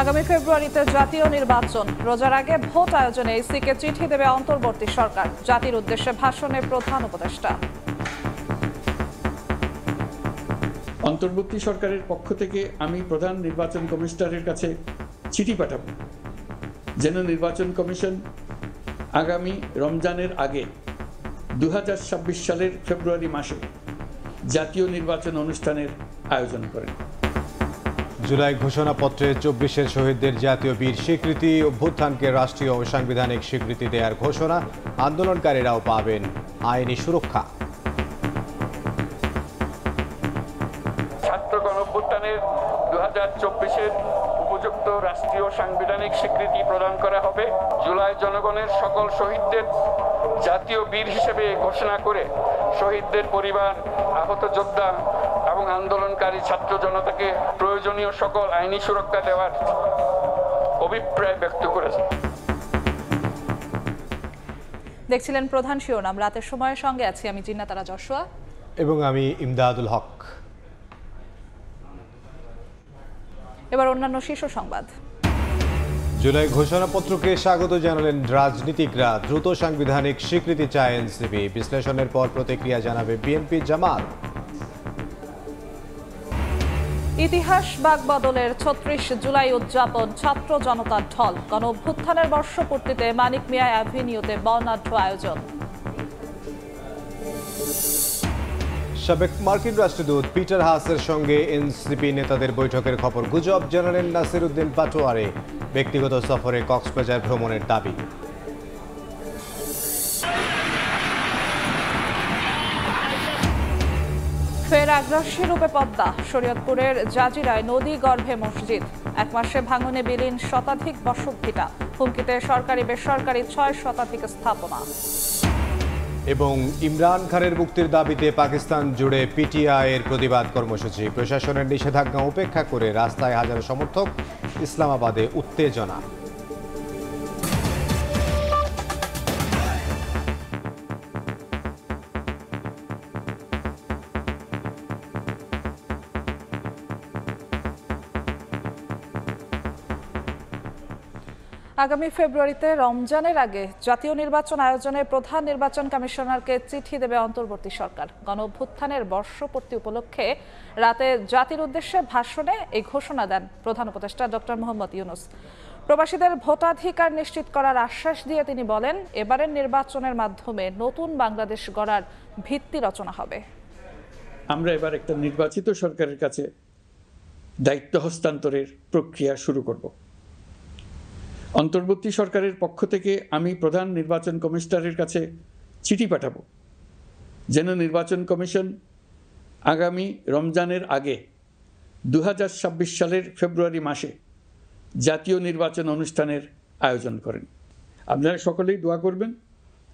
আগামী ফেব্রুয়ারিতে জাতীয় নির্বাচন, রোজার আগে ভোট আয়োজনে ইসিকে চিঠি দেবে অন্তর্বর্তী সরকার, জাতির উদ্দেশ্যে ভাষণে প্রধান উপদেষ্টা। অন্তর্বর্তী সরকারের পক্ষ থেকে আমি প্রধান নির্বাচন কমিশনারের কাছে চিঠি পাঠাবো যেন নির্বাচন কমিশন আগামী রমজানের আগে 2026 সালের ফেব্রুয়ারি মাসে জাতীয় নির্বাচন অনুষ্ঠানের আয়োজন করেন। জুলাই ঘোষণাপত্রে 24-এর শহীদদের জাতীয় বীর স্বীকৃতি, অভ্যুত্থানকে রাষ্ট্রীয় ও সাংবিধানিক স্বীকৃতি দেওয়ার ঘোষণা, আন্দোলনকারীরাও পাবেন আইনি সুরক্ষা। ছাত্র গণঅভ্যুত্থানের 2024-এর উপযুক্ত রাষ্ট্রীয় সাংবিধানিক স্বীকৃতি প্রদান করা হবে। জুলাই জনগণের সকল শহীদদের জাতীয় বীর হিসেবে ঘোষণা করে শহীদদের পরিবার, আহত যোদ্ধা এবং আন্দোলনকারী ছাত্র জনতাকে প্রয়োজনীয় সকল আইনি সুরক্ষা দেওয়ার অভিপ্রায় ব্যক্ত করেছে। দেখছিলেন প্রধান শিরোনাম। রাতের সময়ের সঙ্গে আছি আমি জিন্নাতারা যশোয়া এবং আমি ইমদাদুল হক। এবার অন্যান্য শীর্ষ সংবাদ। জুলাই ঘোষণাপত্রকে স্বাগত জানালেন রাজনীতিকরা, দ্রুত সাংবিধানিক স্বীকৃতি চায় এনসিপি, বিশ্লেষণের পর প্রতিক্রিয়া জানাবে বিএনপি জামাত। ইতিহাস বাকবদলের 36 জুলাই উদযাপন, ছাত্র জনতার ঢল, গণঅভ্যুত্থানের বর্ষপূর্তিতে মানিক মিয়া অ্যাভিনিউতে বর্ণাঢ্য আয়োজন। সাবেক মার্কিন রাষ্ট্রদূত পিটার হাসের সঙ্গে এনসিপি নেতাদের বৈঠকের খবর গুজব, জানালেন নাসির উদ্দিন পাটোয়ারি, ব্যক্তিগত সফরে কক্সবাজার ভ্রমণের দাবি। ফের আগ্রাসী রূপে পদ্মা, শরীয়তপুরের জাজিরায় নদী গর্ভে মসজিদ, এক মাসে ভাঙনে বিলীন শতাধিক বসতভিটা, হুমকিতে সরকারি বেসরকারি 6 শতাধিক স্থাপনা। এবং ইমরান খানের মুক্তির দাবিতে পাকিস্তান জুড়ে পিটিআইয়ের প্রতিবাদ কর্মসূচি, প্রশাসনের নিষেধাজ্ঞা উপেক্ষা করে রাস্তায় হাজারো সমর্থক, ইসলামাবাদে উত্তেজনা। আগামী ফেব্রুয়ারিতে রমজানের আগে জাতীয় নির্বাচন আয়োজনে প্রধান নির্বাচন কমিশনারকে চিঠি দেবে অন্তর্বর্তী সরকার। গণঅভ্যুত্থানের বর্ষপূর্তি উপলক্ষে রাতে জাতির উদ্দেশ্যে ভাষণে এই ঘোষণা দেন প্রধান উপদেষ্টা ডক্টর মোহাম্মদ ইউনূস। প্রবাসীদের ভোটাধিকার নিশ্চিত করার আশ্বাস দিয়ে তিনি বলেন, এবারের নির্বাচনের মাধ্যমে নতুন বাংলাদেশ গড়ার ভিত্তি রচনা হবে। আমরা এবার একটা নির্বাচিত সরকারের কাছে দায়িত্ব হস্তান্তরের প্রক্রিয়া শুরু করব। অন্তর্বর্তী সরকারের পক্ষ থেকে আমি প্রধান নির্বাচন কমিশনারের কাছে চিঠি পাঠাবো যেন নির্বাচন কমিশন আগামী রমজানের আগে 2026 সালের ফেব্রুয়ারি মাসে জাতীয় নির্বাচন অনুষ্ঠানের আয়োজন করেন। আপনারা সকলেই দোয়া করবেন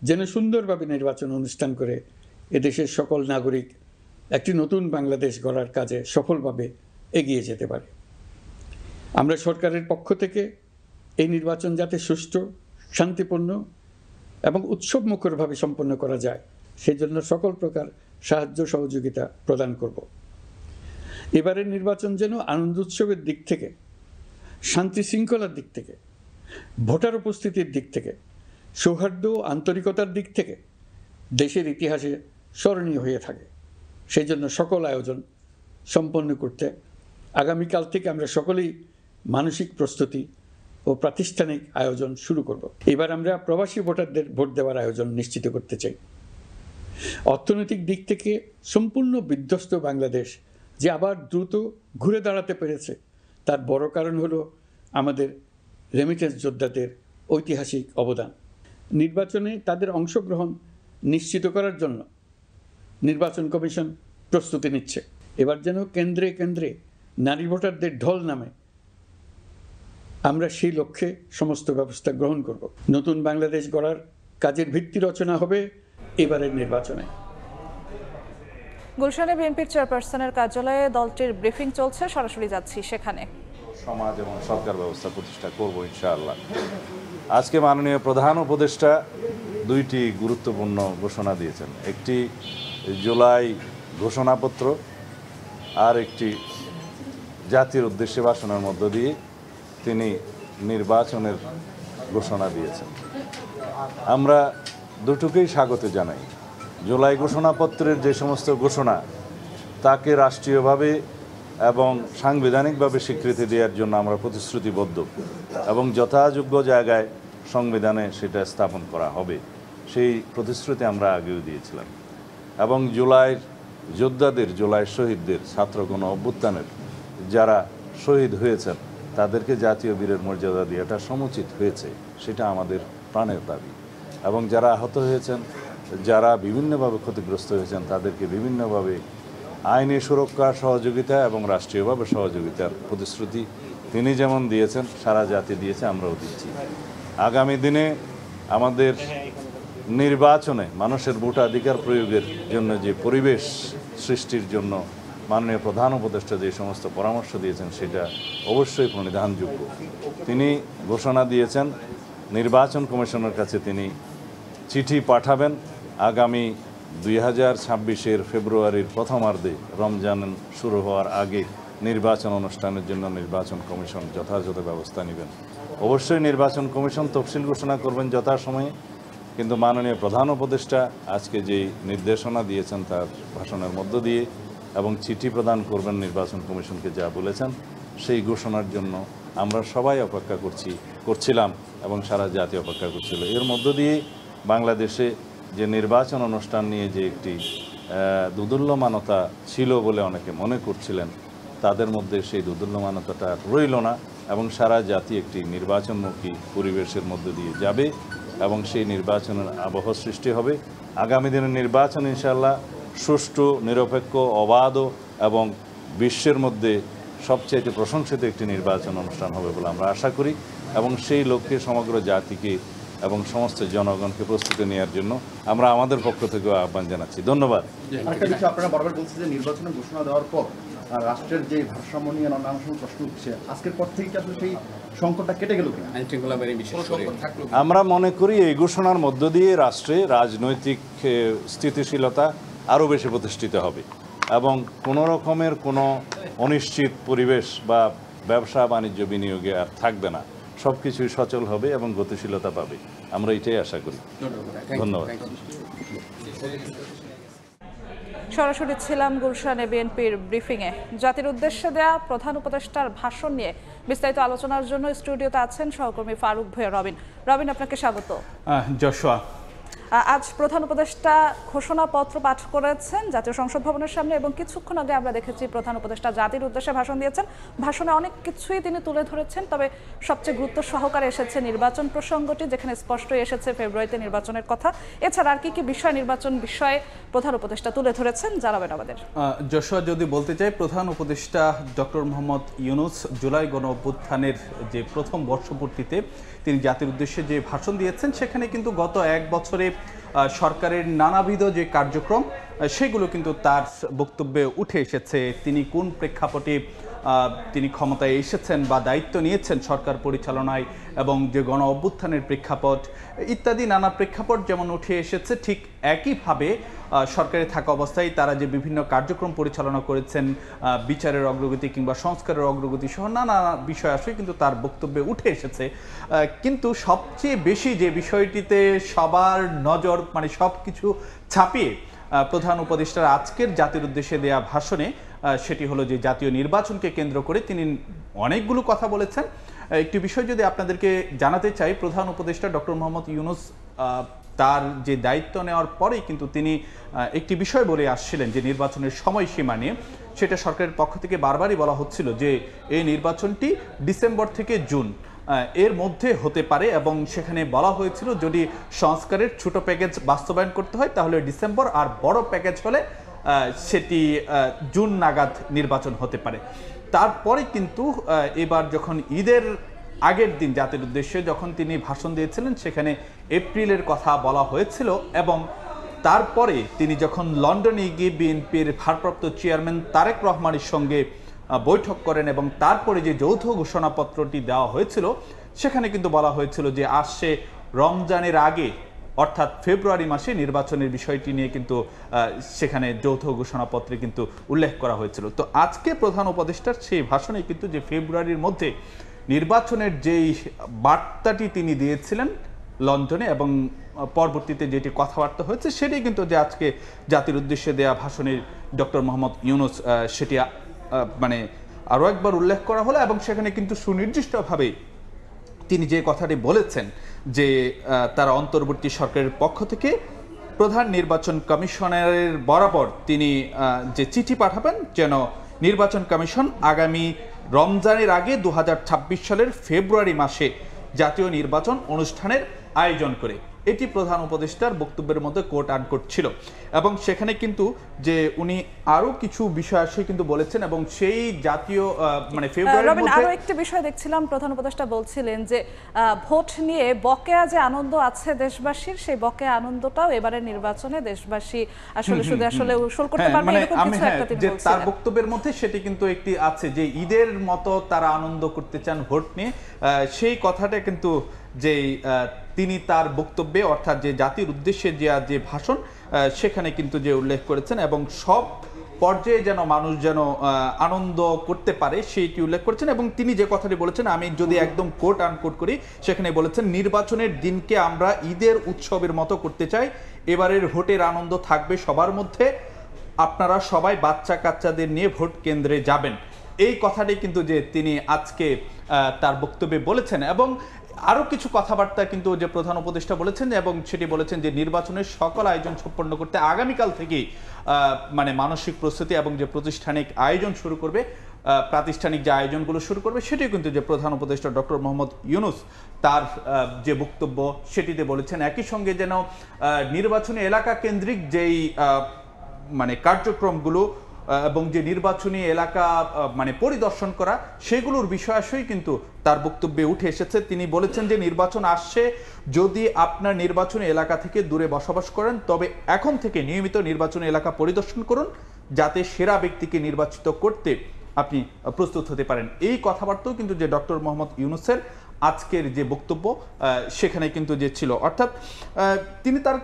যেন সুন্দরভাবে নির্বাচন অনুষ্ঠান করে এদেশের সকল নাগরিক একটি নতুন বাংলাদেশ গড়ার কাজে সফলভাবে এগিয়ে যেতে পারে। আমরা সরকারের পক্ষ থেকে এই নির্বাচন যাতে সুষ্ঠু, শান্তিপূর্ণ এবং উৎসবমুখরভাবে সম্পন্ন করা যায় সেই জন্য সকল প্রকার সাহায্য সহযোগিতা প্রদান করব। এবারের নির্বাচন যেন আনন্দ উৎসবের দিক থেকে, শান্তি শৃঙ্খলার দিক থেকে, ভোটার উপস্থিতির দিক থেকে, সৌহার্দ্য ও আন্তরিকতার দিক থেকে দেশের ইতিহাসে স্মরণীয় হয়ে থাকে। সেই জন্য সকল আয়োজন সম্পন্ন করতে আগামীকাল থেকে আমরা সকলেই মানসিক প্রস্তুতি ও প্রাতিষ্ঠানিক আয়োজন শুরু করব। এবার আমরা প্রবাসী ভোটারদের ভোট দেওয়ার আয়োজন নিশ্চিত করতে চাই। অর্থনৈতিক দিক থেকে সম্পূর্ণ বিধ্বস্ত বাংলাদেশ যে আবার দ্রুত ঘুরে দাঁড়াতে পেরেছে তার বড় কারণ হলো আমাদের রেমিটেন্স যোদ্ধাদের ঐতিহাসিক অবদান। নির্বাচনে তাদের অংশগ্রহণ নিশ্চিত করার জন্য নির্বাচন কমিশন প্রস্তুতি নিচ্ছে। এবার যেন কেন্দ্রে কেন্দ্রে নারী ভোটারদের ঢল নামে, আমরা সেই লক্ষ্যে সমস্ত ব্যবস্থা গ্রহণ করব। নতুন বাংলাদেশ গড়ার কাজের ভিত্তি রচনা হবে এবারের নির্বাচনে। গুলশানে বিএনপির চেয়ারপারসনের কার্যালয়ে দলটির ব্রিফিং চলছে, সরাসরি যাচ্ছি সেখানে। সমাজ এবং সরকার ব্যবস্থা প্রতিষ্ঠা করব ইনশাআল্লাহ। আজকে মাননীয় প্রধান উপদেষ্টা দুইটি গুরুত্বপূর্ণ ঘোষণা দিয়েছেন, একটি জুলাই ঘোষণাপত্র আর একটি জাতির উদ্দেশ্যে ভাষণের মধ্য দিয়ে তিনি নির্বাচনের ঘোষণা দিয়েছেন। আমরা দুটোকেই স্বাগত জানাই। জুলাই ঘোষণাপত্রের যে সমস্ত ঘোষণা তাকে রাষ্ট্রীয়ভাবে এবং সাংবিধানিকভাবে স্বীকৃতি দেওয়ার জন্য আমরা প্রতিশ্রুতিবদ্ধ এবং যথাযোগ্য জায়গায় সংবিধানে সেটা স্থাপন করা হবে, সেই প্রতিশ্রুতি আমরা আগেও দিয়েছিলাম। এবং জুলাইয়ের যোদ্ধাদের, জুলাইয়ের শহীদদের, ছাত্র গণ অভ্যুত্থানের যারা শহীদ হয়েছেন তাদেরকে জাতীয় বীরের মর্যাদা দেওয়াটা সমুচিত হয়েছে, সেটা আমাদের প্রাণের দাবি। এবং যারা আহত হয়েছেন, যারা বিভিন্নভাবে ক্ষতিগ্রস্ত হয়েছেন, তাদেরকে বিভিন্নভাবে আইনি সুরক্ষা, সহযোগিতা এবং রাষ্ট্রীয়ভাবে সহযোগিতার প্রতিশ্রুতি তিনি যেমন দিয়েছেন, সারা জাতি দিয়েছে, আমরাও দিচ্ছি। আগামী দিনে আমাদের নির্বাচনে মানুষের ভোটাধিকার প্রয়োগের জন্য যে পরিবেশ সৃষ্টির জন্য মাননীয় প্রধান উপদেষ্টা যে সমস্ত পরামর্শ দিয়েছেন সেটা অবশ্যই প্রণিধানযোগ্য। তিনি ঘোষণা দিয়েছেন নির্বাচন কমিশনের কাছে তিনি চিঠি পাঠাবেন আগামী 2026-এর ফেব্রুয়ারির প্রথমার্ধে, রমজান শুরু হওয়ার আগে নির্বাচন অনুষ্ঠানের জন্য নির্বাচন কমিশন যথাযথ ব্যবস্থা নেবেন। অবশ্যই নির্বাচন কমিশন তফসিল ঘোষণা করবেন যথাসময়ে, কিন্তু মাননীয় প্রধান উপদেষ্টা আজকে যেই নির্দেশনা দিয়েছেন তার ভাষণের মধ্য দিয়ে এবং চিঠি প্রদান করবেন নির্বাচন কমিশনকে যা বলেছেন, সেই ঘোষণার জন্য আমরা সবাই অপেক্ষা করছিলাম এবং সারা জাতি অপেক্ষা করছিল। এর মধ্য দিয়ে বাংলাদেশে যে নির্বাচন অনুষ্ঠান নিয়ে যে একটি দোদুল্যমানতা ছিল বলে অনেকে মনে করছিলেন, তাদের মধ্যে সেই দোদুল্যমানতাটা রইল না এবং সারা জাতি একটি নির্বাচনমুখী পরিবেশের মধ্য দিয়ে যাবে এবং সেই নির্বাচনের আবহ সৃষ্টি হবে। আগামী দিনের নির্বাচন ইনশাআল্লাহ সুষ্ঠু, নিরপেক্ষ, অবাধ এবং বিশ্বের মধ্যে সবচেয়ে প্রশংসিত একটি নির্বাচন অনুষ্ঠান হবে বলে আমরা আশা করি এবং সেই লক্ষ্যে সমগ্র জাতিকে এবং সমস্ত জনগণকে প্রস্তুতি নেওয়ার জন্য আমরা আমাদের পক্ষ থেকে আহ্বান জানাচ্ছি। ধন্যবাদ। আরেকটা বিষয়, আপনারা বারবার বলছেন যে নির্বাচনের ঘোষণা দেওয়ার পর রাষ্ট্রের যে ভারসাম্য নিয়ে নানান সময় প্রশ্ন উঠছে, আজকের পর থেকে কি আসলে সেই সংকটটা কেটে গেল কিনা? আমরা মনে করি এই ঘোষণার মধ্য দিয়ে রাষ্ট্রে রাজনৈতিক স্থিতিশীলতা আরও বেশি প্রতিষ্ঠিত হবে এবং কোনো রকমের কোনো অনিশ্চিত পরিবেশ বা ব্যবসা বাণিজ্য বিনিয়োগে আর থাকবে না, সব কিছুই সচল হবে এবং গতিশীলতা পাবে। আমরা এটাই আশা করি। ধন্যবাদ। সরাসরি ছিলাম গুলশানে বিএনপির ব্রিফিংয়ে। জাতির উদ্দেশ্যে দেয়া প্রধান উপদেষ্টার ভাষণ নিয়ে বিস্তারিত আলোচনার জন্য স্টুডিওতে আছেন সহকর্মী ফারুক ভূঁইয়া। রবিন, আপনাকে স্বাগত। যশোয়া, আজ প্রধান উপদেষ্টা ঘোষণাপত্র পাঠ করেছেন জাতীয় সংসদ ভবনের সামনে এবং কিছুক্ষণ আগে আমরা দেখেছি প্রধান উপদেষ্টা জাতির উদ্দেশ্যে ভাষণ দিয়েছেন। ভাষণে অনেক কিছুই তিনি তুলে ধরেছেন, তবে সবচেয়ে গুরুত্ব সহকারে এসেছে নির্বাচন প্রসঙ্গটি, যেখানে স্পষ্টই এসেছে ফেব্রুয়ারিতে নির্বাচনের কথা। এছাড়া আর কি কি বিষয় নির্বাচন বিষয়ে প্রধান উপদেষ্টা তুলে ধরেছেন জানাবেন আমাদের। যশোয়া, যদি বলতে চাই, প্রধান উপদেষ্টা ডক্টর মোহাম্মদ ইউনূস জুলাই গণ অভ্যুত্থানের যে প্রথম বর্ষপূর্তিতে তিনি জাতির উদ্দেশ্যে যে ভাষণ দিয়েছেন, সেখানে কিন্তু গত এক বছরে সরকারের নানাবিধ যে কার্যক্রম সেগুলো কিন্তু তার বক্তব্যে উঠে এসেছে। তিনি কোন প্রেক্ষাপটে তিনি ক্ষমতায় এসেছেন বা দায়িত্ব নিয়েছেন সরকার পরিচালনায় এবং যে গণ অভ্যুত্থানের প্রেক্ষাপট ইত্যাদি নানা প্রেক্ষাপট যেমন উঠে এসেছে, ঠিক একইভাবে সরকারে থাকা অবস্থায় তারা যে বিভিন্ন কার্যক্রম পরিচালনা করেছেন, বিচারের অগ্রগতি কিংবা সংস্কারের অগ্রগতি সহ নানা বিষয় আসলে কিন্তু তার বক্তব্যে উঠে এসেছে। কিন্তু সবচেয়ে বেশি যে বিষয়টিতে সবার নজর, মানে সব কিছু ছাপিয়ে প্রধান উপদেষ্টার আজকের জাতির উদ্দেশ্যে দেয়া ভাষণে, সেটি হলো যে জাতীয় নির্বাচনকে কেন্দ্র করে তিনি অনেকগুলো কথা বলেছেন। একটি বিষয় যদি আপনাদেরকে জানাতে চাই, প্রধান উপদেষ্টা ডক্টর মোহাম্মদ ইউনূস তার যে দায়িত্ব নেওয়ার পরেই কিন্তু তিনি একটি বিষয় বলে আসছিলেন যে নির্বাচনের সময়সীমা নিয়ে, সেটা সরকারের পক্ষ থেকে বারবারই বলা হচ্ছিল যে এই নির্বাচনটি ডিসেম্বর থেকে জুন এর মধ্যে হতে পারে এবং সেখানে বলা হয়েছিল যদি সংস্কারের ছোট প্যাকেজ বাস্তবায়ন করতে হয় তাহলে ডিসেম্বর, আর বড় প্যাকেজ হলে সেটি জুন নাগাদ নির্বাচন হতে পারে। তারপরে কিন্তু এবার যখন ঈদের আগের দিন জাতির উদ্দেশ্যে যখন তিনি ভাষণ দিয়েছিলেন, সেখানে এপ্রিলের কথা বলা হয়েছিল এবং তারপরে তিনি যখন লন্ডনে গিয়ে বিএনপির ভারপ্রাপ্ত চেয়ারম্যান তারেক রহমানের সঙ্গে বৈঠক করেন এবং তারপরে যে যৌথ ঘোষণাপত্রটি দেওয়া হয়েছিল, সেখানে কিন্তু বলা হয়েছিল যে আসছে রমজানের আগে অর্থাৎ ফেব্রুয়ারি মাসে নির্বাচনের বিষয়টি নিয়ে কিন্তু সেখানে যৌথ ঘোষণাপত্রে কিন্তু উল্লেখ করা হয়েছিল। তো আজকে প্রধান উপদেষ্টার সেই ভাষণে কিন্তু যে ফেব্রুয়ারির মধ্যে নির্বাচনের যেই বার্তাটি তিনি দিয়েছিলেন লন্ডনে এবং পরবর্তীতে যেটি কথাবার্তা হয়েছে সেটি কিন্তু যে আজকে জাতির উদ্দেশ্যে দেয়া ভাষণে ডক্টর মোহাম্মদ ইউনূস সেটি মানে আরও একবার উল্লেখ করা হলো এবং সেখানে কিন্তু সুনির্দিষ্টভাবে তিনি যে কথাটি বলেছেন যে তারা অন্তর্বর্তী সরকারের পক্ষ থেকে প্রধান নির্বাচন কমিশনারের বরাবর তিনি যে চিঠি পাঠাবেন যেন নির্বাচন কমিশন আগামী রমজানের আগে 2026 সালের ফেব্রুয়ারি মাসে জাতীয় নির্বাচন অনুষ্ঠানের আয়োজন করে। এটি প্রধান উপদেষ্টার বক্তব্যের মধ্যে কোট আনকোট ছিল এবং সেখানে কিন্তু যে উনি আরো কিছু বিষয় আসে কিন্তু বলেছেন এবং সেই জাতীয় মানে ফেব্রুয়ারির মধ্যে আরো একটা বিষয় দেখছিলাম প্রধান উপদেষ্টা বলছিলেন যে ভোট নিয়ে বকেয়া যে আনন্দ আছে দেশবাসীর সেই বকেয়া আনন্দটাও এবারে নির্বাচনে দেশবাসী আসলে শুধু আসলে উসুল করতে পারবে এরকম কিছু একটা তিনি বলছিলেন। তার বক্তব্যের মধ্যে সেটি কিন্তু একটি আছে যে ঈদের মতো তারা আনন্দ করতে চান ভোট নিয়ে, সেই কথাটা কিন্তু যে তিনি তার বক্তব্যে অর্থাৎ যে জাতির উদ্দেশ্যে যে ভাষণ সেখানে কিন্তু যে উল্লেখ করেছেন এবং সব পর্যায়ে যেন মানুষ যেন আনন্দ করতে পারে সেইটি উল্লেখ করেছেন এবং তিনি যে কথাটি বলেছেন আমি যদি একদম কোট আনকোট করি সেখানে বলেছেন নির্বাচনের দিনকে আমরা ঈদের উৎসবের মতো করতে চাই, এবারের ভোটের আনন্দ থাকবে সবার মধ্যে, আপনারা সবাই বাচ্চা কাচ্চাদের নিয়ে ভোট কেন্দ্রে যাবেন। এই কথাটি কিন্তু যে তিনি আজকে তার বক্তব্যে বলেছেন এবং আরও কিছু কথাবার্তা কিন্তু যে প্রধান উপদেষ্টা বলেছেন এবং সেটি বলেছেন যে নির্বাচনের সকল আয়োজন সম্পন্ন করতে আগামীকাল থেকেই মানে মানসিক প্রস্তুতি এবং যে প্রাতিষ্ঠানিক আয়োজন শুরু করবে, প্রাতিষ্ঠানিক যে আয়োজনগুলো শুরু করবে সেটিও কিন্তু যে প্রধান উপদেষ্টা ডক্টর মোহাম্মদ ইউনূস তার যে বক্তব্য সেটিতে বলেছেন। একই সঙ্গে যেন নির্বাচনী এলাকা কেন্দ্রিক যেই মানে কার্যক্রমগুলো এবং যে নির্বাচনী এলাকা মানে পরিদর্শন করা সেগুলোর বিষয়াশয় কিন্তু তার বক্তব্যে উঠে এসেছে। তিনি বলেছেন যে নির্বাচন আসছে, যদি আপনার নির্বাচনী এলাকা থেকে দূরে বসবাস করেন তবে এখন থেকে নিয়মিত নির্বাচনী এলাকা পরিদর্শন করুন যাতে সেরা ব্যক্তিকে নির্বাচিত করতে আপনি প্রস্তুত হতে পারেন। এই কথাবার্তাও কিন্তু যে ডক্টর মোহাম্মদ ইউনূসের আজকের যে বক্তব্য সেখানে কিন্তু যে ছিল, অর্থাৎ তিনি তার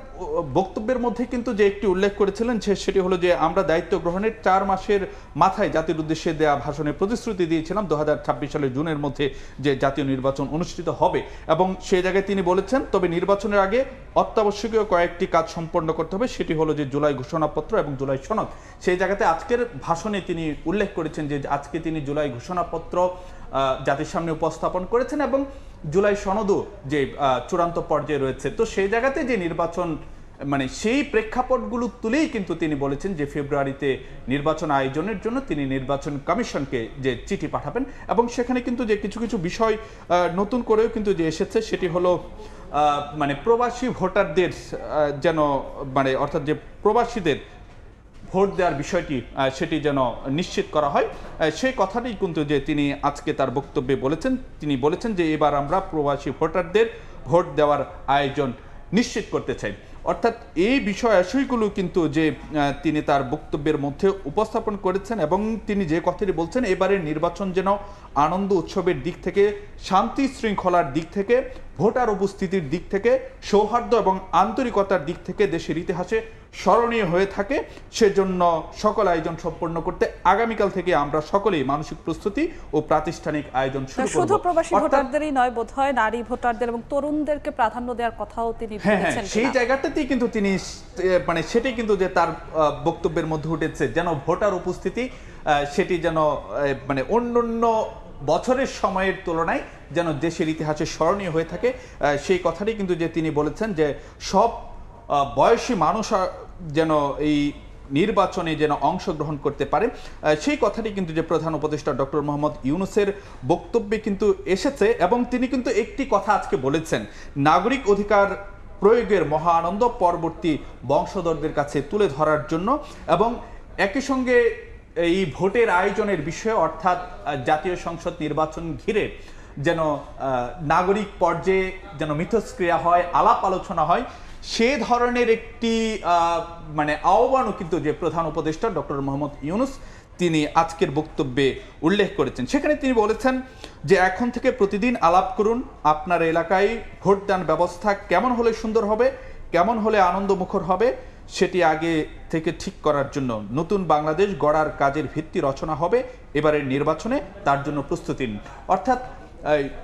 বক্তব্যের মধ্যে কিন্তু যে একটি উল্লেখ করেছিলেন সেটি হলো যে আমরা দায়িত্ব গ্রহণের 4 মাসের মাথায় জাতির উদ্দেশ্যে দেয়া ভাষণে প্রতিশ্রুতি দিয়েছিলাম 2026 সালের জুনের মধ্যে যে জাতীয় নির্বাচন অনুষ্ঠিত হবে এবং সেই জায়গায় তিনি বলেছেন তবে নির্বাচনের আগে অত্যাবশ্যকীয় কয়েকটি কাজ সম্পন্ন করতে হবে, সেটি হলো যে জুলাই ঘোষণাপত্র এবং জুলাই সনদ। সেই জায়গাতে আজকের ভাষণে তিনি উল্লেখ করেছেন যে আজকে তিনি জুলাই ঘোষণাপত্র জাতির সামনে উপস্থাপন করেছেন এবং জুলাই সনদও যে চূড়ান্ত পর্যায়ে রয়েছে। তো সেই জায়গাতে যে নির্বাচন মানে সেই প্রেক্ষাপটগুলো তুলেই কিন্তু তিনি বলেছেন যে ফেব্রুয়ারিতে নির্বাচন আয়োজনের জন্য তিনি নির্বাচন কমিশনকে যে চিঠি পাঠাবেন এবং সেখানে কিন্তু যে কিছু কিছু বিষয় নতুন করেও কিন্তু যে এসেছে সেটি হলো মানে প্রবাসী ভোটারদের যেন মানে অর্থাৎ যে প্রবাসীদের ভোট দেওয়ার বিষয়টি সেটি যেন নিশ্চিত করা হয়, সেই কথাটি কিন্তু যে তিনি আজকে তার বক্তব্যে বলেছেন। তিনি বলেছেন যে এবার আমরা প্রবাসী ভোটারদের ভোট দেওয়ার আয়োজন নিশ্চিত করতে চাই, অর্থাৎ এই বিষয়গুলো কিন্তু যে তিনি তার বক্তব্যের মধ্যে উপস্থাপন করেছেন এবং তিনি যে কথাটি বলছেন এবারের নির্বাচন যেন আনন্দ উৎসবের দিক থেকে, শান্তি শৃঙ্খলার দিক থেকে, ভোটার উপস্থিতির দিক থেকে, সৌহার্দ্য এবং আন্তরিকতার দিক থেকে দেশের ইতিহাসে স্মরণীয় হয়ে থাকে, সেজন্য সকল আয়োজন সম্পন্ন করতে আগামীকাল থেকে আমরা সকলেই মানসিক প্রস্তুতি ও প্রাতিষ্ঠানিক আয়োজন শুরু করব। শুধু প্রবাসী ভোটারদেরই নয়, বোধহয় নারী ভোটারদের এবং তরুণদেরকে প্রাধান্য দেওয়ার কথাও তিনি বলেছেন। সেই জায়গাটাতেই কিন্তু তিনি মানে সেটাই কিন্তু যে তার বক্তব্যের মধ্যে উঠেছে যেন ভোটার উপস্থিতি সেটি যেন মানে অন্যান্য বছরের সময়ের তুলনায় যেন দেশের ইতিহাসে স্মরণীয় হয়ে থাকে, সেই কথাটি কিন্তু যে তিনি বলেছেন যে সব বয়সী মানুষ যেন এই নির্বাচনে যেন অংশগ্রহণ করতে পারে, সেই কথাটি কিন্তু যে প্রধান উপদেষ্টা ডক্টর মোহাম্মদ ইউনূসের বক্তব্যে কিন্তু এসেছে এবং তিনি কিন্তু একটি কথা আজকে বলেছেন, নাগরিক অধিকার প্রয়োগের মহা আনন্দ পরবর্তী বংশধরদের কাছে তুলে ধরার জন্য এবং একই সঙ্গে এই ভোটের আয়োজনের বিষয়ে অর্থাৎ জাতীয় সংসদ নির্বাচন ঘিরে যেন নাগরিক পর্যায়ে যেন মিথস্ক্রিয়া হয়, আলাপ আলোচনা হয়, সে ধরনের একটি মানে আহ্বানও কিন্তু যে প্রধান উপদেষ্টা ডক্টর মোহাম্মদ ইউনূস তিনি আজকের বক্তব্যে উল্লেখ করেছেন। সেখানে তিনি বলেছেন যে এখন থেকে প্রতিদিন আলাপ করুন, আপনার এলাকায় ভোটদান ব্যবস্থা কেমন হলে সুন্দর হবে, কেমন হলে আনন্দমুখর হবে, সেটি আগে থেকে ঠিক করার জন্য নতুন বাংলাদেশ গড়ার কাজের ভিত্তি রচনা হবে এবারের নির্বাচনে, তার জন্য প্রস্তুতি নিন। অর্থাৎ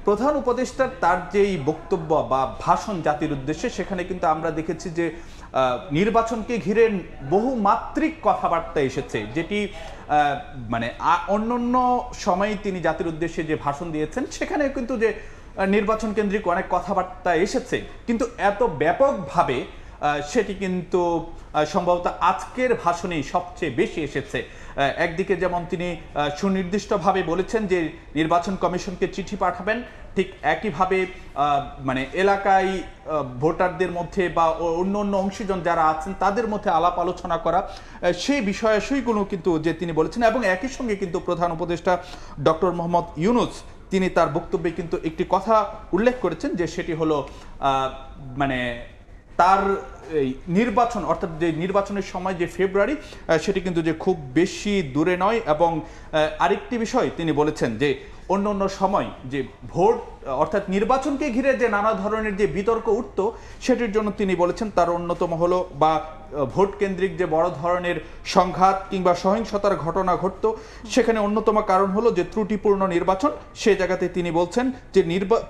প্রধান উপদেষ্টার তার যেই বক্তব্য বা ভাষণ জাতির উদ্দেশ্যে, সেখানে কিন্তু আমরা দেখেছি যে নির্বাচনকে ঘিরে বহুমাত্রিক কথাবার্তা এসেছে, যেটি মানে অন্যান্য সময়ে তিনি জাতির উদ্দেশ্যে যে ভাষণ দিয়েছেন সেখানে কিন্তু যে নির্বাচন কেন্দ্রিক অনেক কথাবার্তা এসেছে, কিন্তু এত ব্যাপকভাবে সেটি কিন্তু সম্ভবত আজকের ভাষণেই সবচেয়ে বেশি এসেছে। একদিকে যেমন তিনি সুনির্দিষ্টভাবে বলেছেন যে নির্বাচন কমিশনকে চিঠি পাঠাবেন, ঠিক একইভাবে মানে এলাকায় ভোটারদের মধ্যে বা অন্য অন্য অংশীজন যারা আছেন তাদের মধ্যে আলাপ আলোচনা করা, সেই বিষয়গুলো কিন্তু যে তিনি বলেছেন। এবং একই সঙ্গে কিন্তু প্রধান উপদেষ্টা ডক্টর মোহাম্মদ ইউনূস তিনি তার বক্তব্যে কিন্তু একটি কথা উল্লেখ করেছেন, যে সেটি হলো মানে তার নির্বাচন, অর্থাৎ যে নির্বাচনের সময় যে ফেব্রুয়ারি, সেটি কিন্তু যে খুব বেশি দূরে নয়। এবং আরেকটি বিষয় তিনি বলেছেন যে অন্য অন্য সময় যে ভোট অর্থাৎ নির্বাচনকে ঘিরে যে নানা ধরনের যে বিতর্ক উঠত, সেটির জন্য তিনি বলেছেন তার অন্যতম হলো বা ভোট কেন্দ্রিক যে বড় ধরনের সংঘাত কিংবা সহিংসতার ঘটনা ঘটত, সেখানে অন্যতম কারণ হলো যে ত্রুটিপূর্ণ নির্বাচন। সে জায়গাতে তিনি বলছেন যে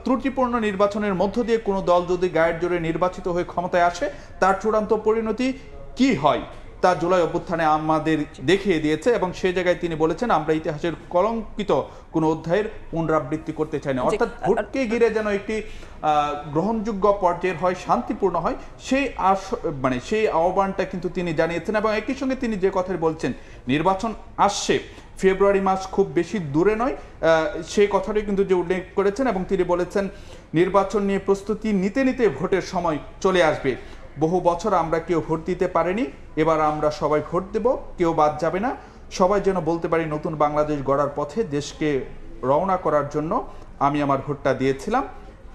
ত্রুটিপূর্ণ নির্বাচনের মধ্য দিয়ে কোনো দল যদি গায়ের জোরে নির্বাচিত হয়ে ক্ষমতায় আসে, তার চূড়ান্ত পরিণতি কি হয় তা জুলাই অভ্যুত্থানে আমাদের দেখিয়ে দিয়েছে। এবং সেই জায়গায় তিনি বলেছেন আমরা ইতিহাসের কলঙ্কিত কোনো অধ্যায়ের পুনরাবৃত্তি করতে চাই না, অর্থাৎ ভোটকে ঘিরে যেন একটি গ্রহণযোগ্য পর্যায়ের হয়, শান্তিপূর্ণ হয়, সেই মানে সেই আহ্বানটা কিন্তু তিনি জানিয়েছেন। এবং একই সঙ্গে তিনি যে কথাই বলছেন নির্বাচন আসছে, ফেব্রুয়ারি মাস খুব বেশি দূরে নয়, সেই কথাটাই কিন্তু যে উল্লেখ করেছেন। এবং তিনি বলেছেন নির্বাচন নিয়ে প্রস্তুতি নিতে নিতে ভোটের সময় চলে আসবে। বহু বছর আমরা কেউ ভোট দিতে পারিনি, এবার আমরা সবাই ভোট দেব, কেউ বাদ যাবে না। সবাই যেন বলতে পারি নতুন বাংলাদেশ গড়ার পথে দেশকে রওনা করার জন্য আমি আমার ভোটটা দিয়েছিলাম,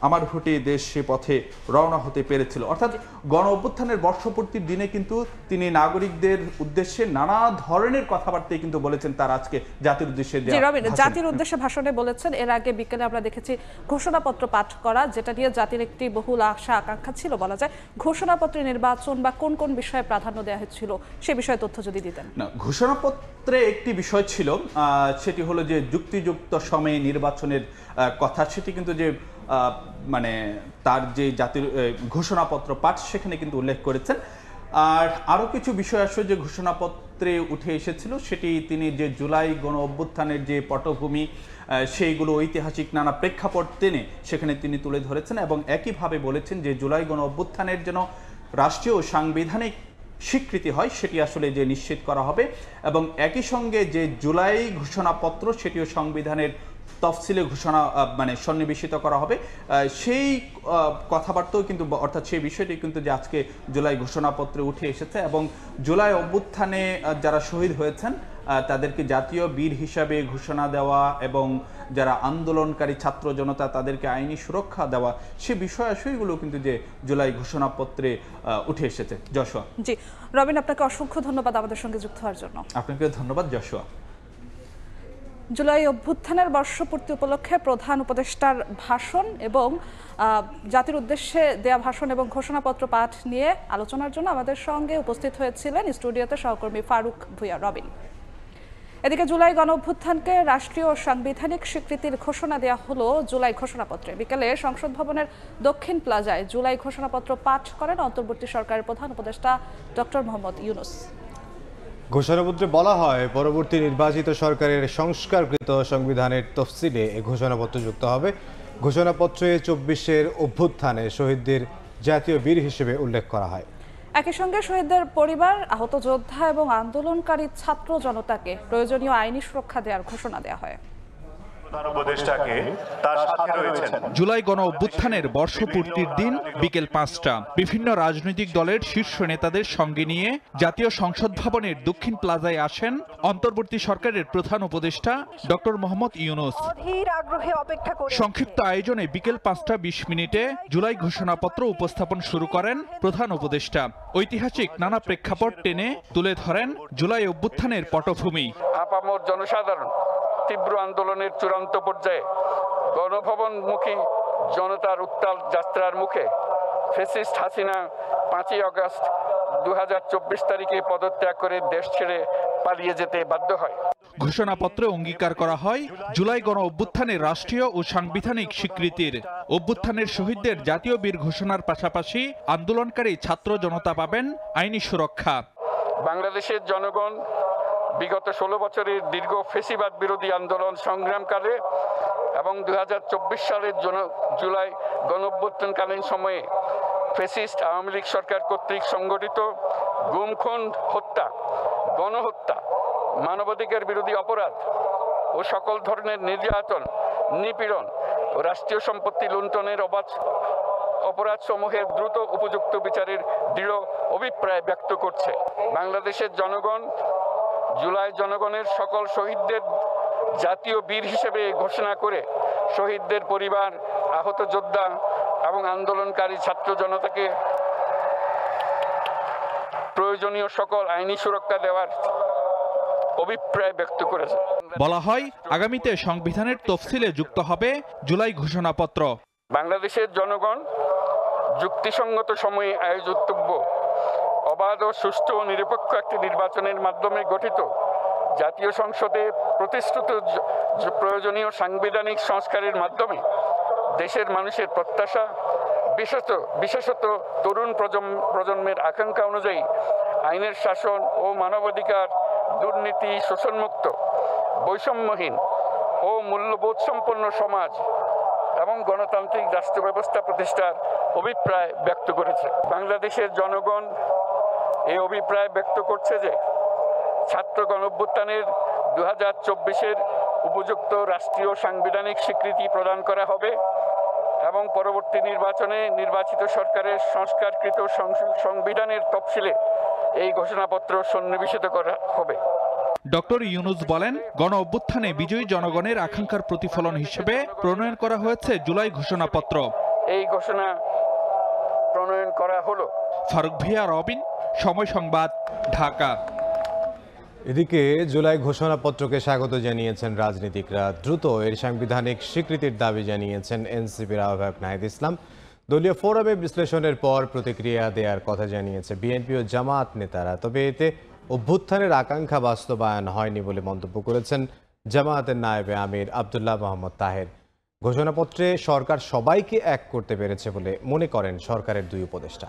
আমার ভোটে দেশ সে পথে রওনা হতে পেরেছিল। অর্থাৎ গণ অভ্যুত্থানের বর্ষপূর্তির দিনে কিন্তু তিনি নাগরিকদের উদ্দেশ্যে নানা ধরনের কথাবার্তাই কিন্তু বলেছেন তার আজকে জাতির উদ্দেশ্যে জাতির উদ্দেশ্যে ভাষণে বলেছেন। এর আগে বিকেলে আমরা দেখেছি ঘোষণাপত্র পাঠ করা, যেটা নিয়ে জাতির একটি বহুল আশা আকাঙ্ক্ষা ছিল বলা যায়। ঘোষণাপত্রে নির্বাচন বা কোন কোন বিষয়ে প্রাধান্য দেওয়া হয়েছিল সে বিষয়ে তথ্য যদি দিতেন। না, ঘোষণাপত্রে একটি বিষয় ছিল, সেটি হলো যে যুক্তিযুক্ত সময়ে নির্বাচনের কথা। সেটি কিন্তু যে মানে তার যে জাতির ঘোষণাপত্র পাঠ সেখানে কিন্তু উল্লেখ করেছেন। আর আরও কিছু বিষয় আসলে যে ঘোষণাপত্রে উঠে এসেছিল, সেটি তিনি যে জুলাই গণ অভ্যুত্থানের যে পটভূমি, সেইগুলো ঐতিহাসিক নানা প্রেক্ষাপট টেনে সেখানে তিনি তুলে ধরেছেন। এবং একইভাবে বলেছেন যে জুলাই গণ অভ্যুত্থানের যেন রাষ্ট্রীয় সাংবিধানিক স্বীকৃতি হয়, সেটি আসলে যে নিশ্চিত করা হবে। এবং একই সঙ্গে যে জুলাই ঘোষণাপত্র সেটিও সংবিধানের তফসিলে ঘোষণা মানে সন্নিবেশিত করা হবে, সেই কথাবার্তাও কিন্তু অর্থাৎ সেই বিষয়টি কিন্তু যে আজকে জুলাই ঘোষণাপত্রে উঠে এসেছে। এবং জুলাই অভ্যুত্থানে যারা শহীদ হয়েছেন তাদেরকে জাতীয় বীর হিসাবে ঘোষণা দেওয়া এবং যারা আন্দোলনকারী ছাত্র জনতা তাদেরকে আইনি সুরক্ষা দেওয়া, সে বিষয়গুলো কিন্তু যে জুলাই ঘোষণাপত্রে উঠে এসেছে। যশোয়া। জি রবিন, আপনাকে অসংখ্য ধন্যবাদ আমাদের সঙ্গে যুক্ত হওয়ার জন্য। আপনাকে ধন্যবাদ যশোয়া। জুলাই অভ্যুত্থানের বর্ষপূর্তি উপলক্ষে প্রধান উপদেষ্টার ভাষণ এবং জাতির উদ্দেশ্যে দেয়া ভাষণ এবং ঘোষণাপত্র পাঠ নিয়ে আলোচনার জন্য আমাদের সঙ্গে উপস্থিত হয়েছিলেন স্টুডিওতে সহকর্মী ফারুক ভুঁইয়া রবিন। এদিকে জুলাই গণ অভ্যুত্থানকে রাষ্ট্রীয় সাংবিধানিক স্বীকৃতির ঘোষণা দেওয়া হলো জুলাই ঘোষণাপত্রে। বিকেলে সংসদ ভবনের দক্ষিণ প্লাজায় জুলাই ঘোষণাপত্র পাঠ করেন অন্তর্বর্তী সরকারের প্রধান উপদেষ্টা ডক্টর মোহাম্মদ ইউনূস। ঘোষণাপত্রে বলা হয় পরবর্তী নির্বাচিত সরকারের সংস্কারকৃত সংবিধানের তফসিলে এ ঘোষণাপত্র যুক্ত হবে। ঘোষণাপত্রে ২৪-এর অভ্যুত্থানে শহীদদের জাতীয় বীর হিসেবে উল্লেখ করা হয়। একই সঙ্গে শহীদদের পরিবার, আহত যোদ্ধা এবং আন্দোলনকারী ছাত্র জনতাকে প্রয়োজনীয় আইনি সুরক্ষা দেওয়ার ঘোষণা দেওয়া হয়। জুলাই গণ অভ্যুত্থানের বর্ষপূর্তির দিন বিকেল ৫টা বিভিন্ন রাজনৈতিক দলের শীর্ষ নেতাদের সঙ্গে নিয়ে জাতীয় সংসদ ভবনের দক্ষিণ প্লাজায় আসেন অন্তর্বর্তী সরকারের প্রধান উপদেষ্টা ডক্টর মোহাম্মদ ইউনূস। সংক্ষিপ্ত আয়োজনে বিকেল ৫টা ২০ জুলাই ঘোষণাপত্র উপস্থাপন শুরু করেন প্রধান উপদেষ্টা। ঐতিহাসিক নানা প্রেক্ষাপট টেনে তুলে ধরেন জুলাই অভ্যুত্থানের পটভূমি। আপামর জনসাধারণ তীব্র আন্দোলনের চূড়ান্ত পর্যায়ে গণভবনমুখী জনতার উত্তাল যাত্রার মুখে ফ্যাসিস্ট হাসিনা ৫ই আগস্ট ২০২৪ তারিখে পদত্যাগ করে দেশ ছেড়ে পালিয়ে যেতে বাধ্য হয়। ঘোষণাপত্রে অঙ্গীকার করা হয় জুলাই গণ অভ্যুত্থানের রাষ্ট্রীয় ও সাংবিধানিক স্বীকৃতির। অভ্যুত্থানের শহীদদের জাতীয় বীর ঘোষণার পাশাপাশি আন্দোলনকারী ছাত্র জনতা পাবেন আইনি সুরক্ষা। বাংলাদেশের জনগণ বিগত 16 বছরের দীর্ঘ ফ্যাসিবাদ বিরোধী আন্দোলন সংগ্রামকালে এবং 2024 সালের জুলাই গণঅভ্যুত্থানকালীন সময়ে ফ্যাসিস্ট আওয়ামী লীগ সরকার কর্তৃক সংগঠিত গুম খুন, হত্যা, গণহত্যা, মানবাধিকার বিরোধী অপরাধ ও সকল ধরনের নির্যাতন, নিপীড়ন ও রাষ্ট্রীয় সম্পত্তি লুণ্ঠনের অপরাধ সমূহের দ্রুত উপযুক্ত বিচারের দৃঢ় অভিপ্রায় ব্যক্ত করছে। বাংলাদেশের জনগণ জুলাই জনগণের সকল শহীদদের জাতীয় বীর হিসেবে ঘোষণা করে শহীদদের পরিবার, আহত যোদ্ধা এবং আন্দোলনকারী ছাত্র জনতাকে প্রয়োজনীয় সকল আইনি সুরক্ষা দেওয়ার অভিপ্রায় ব্যক্ত করেছে। বলা হয় আগামীতে সংবিধানের তফসিলে যুক্ত হবে জুলাই ঘোষণাপত্র। বাংলাদেশের জনগণ যুক্তিসঙ্গত সময়ে আয়োজিতব্য অবাধ ও সুষ্ঠু ও নিরপেক্ষ একটি নির্বাচনের মাধ্যমে গঠিত জাতীয় সংসদে প্রতিশ্রুত প্রয়োজনীয় সাংবিধানিক সংস্কারের মাধ্যমে দেশের মানুষের প্রত্যাশা, বিশেষত তরুণ প্রজন্মের আকাঙ্ক্ষা অনুযায়ী আইনের শাসন ও মানবাধিকার, দুর্নীতি, শোষণমুক্ত, বৈষম্যহীন ও মূল্যবোধ সম্পন্ন সমাজ এবং গণতান্ত্রিক রাষ্ট্র ব্যবস্থা প্রতিষ্ঠার অভিপ্রায় ব্যক্ত করেছে। বাংলাদেশের জনগণ এই অভিপ্রায় ব্যক্ত করছে যে ছাত্র গণঅভ্যুত্থানের 2024-এর উপযুক্ত রাষ্ট্রীয় সাংবিধানিক স্বীকৃতি প্রদান করা হবে এবং পরবর্তী নির্বাচনে নির্বাচিত সরকারের সংস্কারকৃত সংবিধানের তফসিলে এই ঘোষণাপত্র সন্নিবেশিত করা হবে। ডক্টর ইউনূস বলেন, গণ অভ্যুত্থানে বিজয়ী জনগণের আকাঙ্ক্ষার প্রতিফলন হিসেবে প্রণয়ন করা হয়েছে জুলাই ঘোষণাপত্র। এই ঘোষণা প্রণয়ন করা হলো। ফারুক ভিয়া, রবিন, সময় সংবাদ, ঢাকা। এদিকে জুলাই ঘোষণাপত্রকে স্বাগত জানিয়েছেন রাজনীতিকরা। দ্রুত এর সাংবিধানিক স্বীকৃতির দাবি জানিয়েছেন এনসিপির আহ্বায়ক নাহিদ ইসলাম। দলীয় ফোরামে বিশ্লেষণের পর প্রতিক্রিয়া দেওয়ার কথা জানিয়েছে বিএনপি ও জামায়াত নেতারা। তবে এতে অভ্যুত্থানের আকাঙ্ক্ষা বাস্তবায়ন হয়নি বলে মন্তব্য করেছেন জামায়াতের নায়েবে আমির আব্দুল্লাহ মোহাম্মদ তাহের। ঘোষণাপত্রে সরকার সবাইকে এক করতে পেরেছে বলে মনে করেন সরকারের দুই উপদেষ্টা।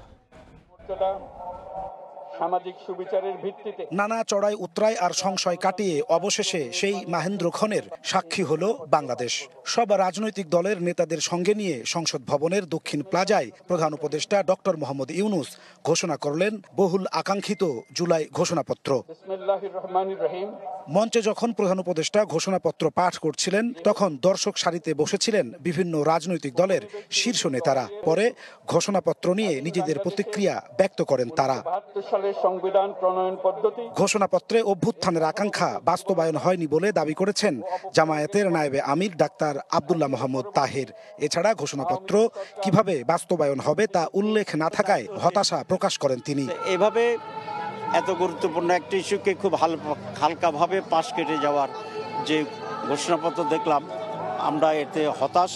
সামাজিক সুবিচারের ভিত্তিতে নানা চড়াই উতরাই আর সংশয় কাটিয়ে অবশেষে সেই মাহেন্দ্রক্ষণের সাক্ষী হলো বাংলাদেশ। সব রাজনৈতিক দলের নেতাদের সঙ্গে নিয়ে সংসদ ভবনের দক্ষিণ প্লাজায় প্রধান উপদেষ্টা ডক্টর মোহাম্মদ ইউনূস ঘোষণা করলেন বহুল আকাঙ্ক্ষিত জুলাই ঘোষণাপত্র। মঞ্চে যখন প্রধান উপদেষ্টা ঘোষণাপত্র পাঠ করছিলেন তখন দর্শক সারিতে বসেছিলেন বিভিন্ন রাজনৈতিক দলের শীর্ষ নেতারা। পরে ঘোষণাপত্র নিয়ে নিজেদের প্রতিক্রিয়া ব্যক্ত করেন তারা। সংবিধান প্রণয়ন পদ্ধতি ঘোষণাপত্রে অভ্যুত্থানের আকাঙ্ক্ষা বাস্তবায়ন হয়নি বলে দাবি করেছেন জামায়াতের নায়েবে আমির ডাক্তার আব্দুল্লাহ মোহাম্মদ তাহের। এছাড়া ঘোষণাপত্র কিভাবে বাস্তবায়ন হবে তা উল্লেখ না থাকায় হতাশা প্রকাশ করেন তিনি। এভাবে এত গুরুত্বপূর্ণ একটি ইস্যুকে খুব হালকাভাবে পাশ কেটে যাওয়ার যে ঘোষণাপত্র দেখলাম, আমরা এতে হতাশ।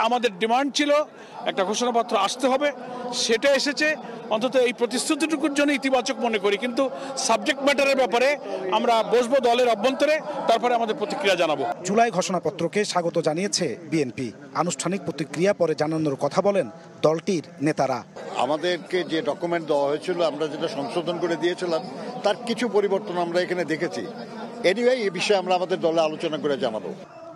আমাদের ডিমান্ড ছিল একটা ঘোষণাপত্র আসতে হবে, সেটা এসেছে। অন্তত এই প্রতিশ্রুতিটুকুর জন্য ইতিবাচক মনে করি, কিন্তু সাবজেক্ট ম্যাটারের ব্যাপারে আমরা বসবো দলের অভ্যন্তরে, তারপরে আমাদের প্রতিক্রিয়া জানাবো। জুলাই ঘোষণাপত্রকে স্বাগত জানিয়েছে বিএনপি। আনুষ্ঠানিক প্রতিক্রিয়া পরে জানানোর কথা বলেন দলটির নেতারা। আমাদেরকে যে ডকুমেন্ট দেওয়া হয়েছিল, আমরা যেটা সংশোধন করে দিয়েছিলাম, তার কিছু পরিবর্তন আমরা এখানে দেখেছি। এনিওয়ে এই বিষয়ে আমরা আমাদের দলে আলোচনা করে জানাবো।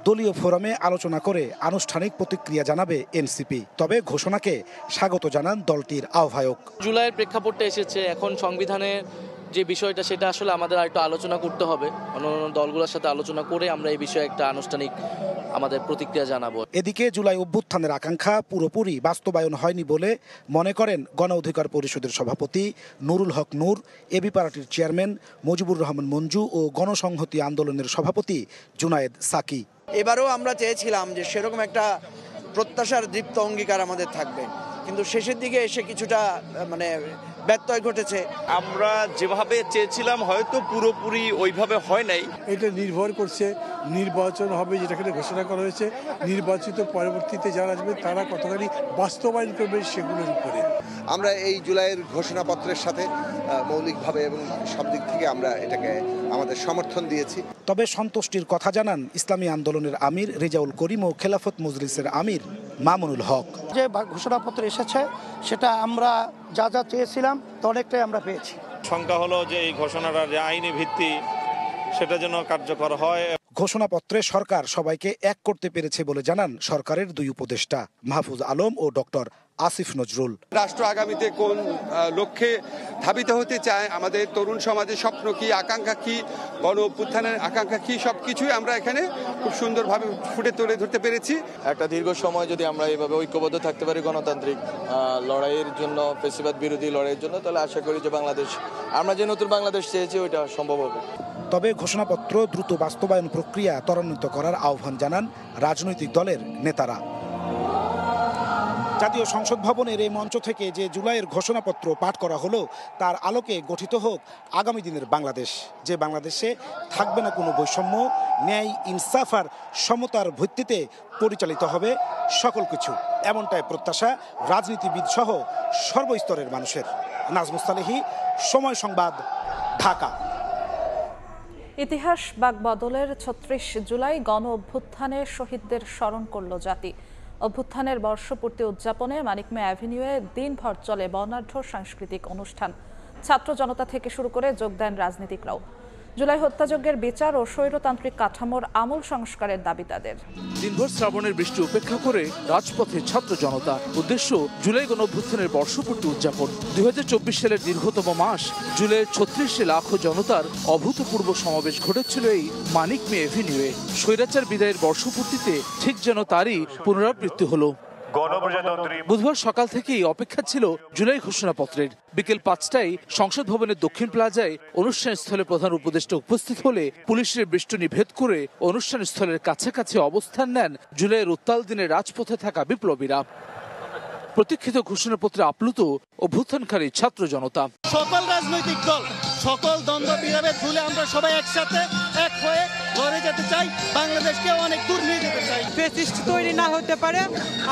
দলীয় ফোরামে আলোচনা করে আনুষ্ঠানিক প্রতিক্রিয়া জানাবে এনসিপি। তবে ঘোষণাকে স্বাগত জানান দলটির আহ্বায়ক। জুলাইয়ের প্রেক্ষাপটে এসেছে, এখন সংবিধানের যে বিষয়টা সেটা আসলে আমাদের আরেকটু আলোচনা করতে হবে। অন্যান্য দলগুলোর সাথে আলোচনা করে আমরা এই বিষয়ে একটা আনুষ্ঠানিক আমাদের প্রতিক্রিয়া জানাবো। এদিকে জুলাই অভ্যুত্থানের আকাঙ্ক্ষা পুরোপুরি বাস্তবায়ন হয়নি বলে মনে করেন গণ অধিকার পরিষদের সভাপতি নুরুল হক নূর, এবি পার্টির চেয়ারম্যান মুজিবুর রহমান মঞ্জু ও গণসংহতি আন্দোলনের সভাপতি জুনায়েদ সাকি। এবারেও আমরা চেয়েছিলাম যে সেরকম একটা প্রত্যাশার দীপ্ত অঙ্গীকার আমাদের থাকবে, কিন্তু শেষের দিকে এসে কিছুটা ব্যত্যয় ঘটেছে। আমরা যেভাবে চেয়েছিলাম হয়তো পুরোপুরি ওইভাবে হয় নাই। এটা নির্ভর করছে নির্বাচন হবে যেটাকে ঘোষণা করা হয়েছে, নির্বাচিত পরবর্তীতে যারা আসবে তারা কতখানি বাস্তবায়ন করবে সেগুলোর উপরে। আমরা এই জুলাইয়ের ঘোষণাপত্রের সাথে মৌলিকভাবে এবং সব দিক থেকে আমরা এটাকে আমাদের সমর্থন দিয়েছি। তবে সন্তুষ্টির কথা জানান ইসলামী আন্দোলনের আমির রেজাউল করিম ও খেলাফত মজলিসের আমির মামুনুল হক। যে ঘোষণাপত্র এসেছে সেটা আমরা যা যা চেয়েছিলাম তা অনেকটাই আমরা পেয়েছি। শঙ্কা হলো যে এই ঘোষণাটার যে আইনি ভিত্তি সেটা যেন কার্যকর হয়। ঘোষণাপত্রে সরকার সবাইকে এক করতে পেরেছে বলে জানান সরকারের দুই উপদেষ্টা মাহফুজ আলম ও ডক্টর আসিফ নজরুল। রাষ্ট্র আগামীতে কোন লক্ষ্যে ধাবিত হতে চায়, আমাদের তরুণ সমাজের স্বপ্ন কি, আকাঙ্ক্ষা কি, গণ অভ্যুত্থানের আকাঙ্ক্ষা কি, সবকিছুই আমরা এখানে খুব সুন্দরভাবে ফুটে তুলে ধরতে পেরেছি। একটা দীর্ঘ সময় যদি আমরা এইভাবে ঐক্যবদ্ধ থাকতে পারি গণতান্ত্রিক লড়াইয়ের জন্য, ফেসিবাদ বিরোধী লড়াইয়ের জন্য, তাহলে আশা করি যে বাংলাদেশ, আমরা যে নতুন বাংলাদেশ চেয়েছি ওইটা সম্ভব হবে। তবে ঘোষণাপত্র দ্রুত বাস্তবায়ন প্রক্রিয়া ত্বরান্বিত করার আহ্বান জানান রাজনৈতিক দলের নেতারা। জাতীয় সংসদ ভবনের এই মঞ্চ থেকে যে জুলাইয়ের ঘোষণাপত্র পাঠ করা হলো তার আলোকে গঠিত হোক আগামী দিনের বাংলাদেশ, যে বাংলাদেশে থাকবে না কোনো বৈষম্য, ন্যায়, ইনসাফ আর সমতার ভিত্তিতে পরিচালিত হবে সকল কিছু। এমনটাই প্রত্যাশা রাজনীতিবিদ সহ সর্বস্তরের মানুষের। নাজমুস সালেহী, সময় সংবাদ, ঢাকা। ইতিহাস বাক বদলের ৩৬ জুলাই গণ অভ্যুত্থানে শহীদদের স্মরণ করল জাতি। অভ্যুত্থানের বর্ষপূর্তি উদযাপনে মানিক মিয়া অ্যাভিনিউয়ে দিনভর চলে বর্ণাঢ্য সাংস্কৃতিক অনুষ্ঠান। ছাত্র জনতা থেকে শুরু করে যোগ দেন রাজনীতিকরাও। জুলাই হত্যাযজ্ঞের বিচার ও স্বৈরতান্ত্রিক কাঠামোর আমূল সংস্কারের দাবি তাদের। দিনভর শ্রাবণের বৃষ্টি উপেক্ষা করে রাজপথে ছাত্র জনতা। উদ্দেশ্য জুলাই গণঅভ্যুত্থানের বর্ষপূর্তি উদযাপন। ২০২৪ সালের দীর্ঘতম মাস জুলাইয়ের ৩৬ লাখ জনতার অভূতপূর্ব সমাবেশ ঘটেছিল এই মানিক মিয়া এভিনিউয়ে। স্বৈরাচার বিদায়ের বর্ষপূর্তিতে ঠিক যেন তারই পুনরাবৃত্তি হলো। বুধবার সকাল থেকেই অপেক্ষা ছিল জুলাই ঘোষণাপত্রের। বিকেল ৫টায় সংসদ ভবনের দক্ষিণ প্লাজায় অনুষ্ঠান স্থলে প্রধান উপদেষ্টা উপস্থিত হলে পুলিশের বেষ্টনী ভেদ করে অনুষ্ঠান স্থলের কাছাকাছি অবস্থান নেন জুলাইয়ের উত্তাল দিনে রাজপথে থাকা বিপ্লবীরা। প্রতীক্ষিত ঘোষণাপত্রে আপ্লুত অভ্যুত্থানকারী ছাত্র জনতা। সকল রাজনৈতিক দল, সকল দ্বন্দ্ব বিরাভেদ ভুলে আমরা সবাই একসাথে এক হয়ে ঘরে যেতে চাই, বাংলাদেশকে অনেক দূর নিয়ে যেতে চাই। ফ্যাসিস্ট তৈরি না হতে পারে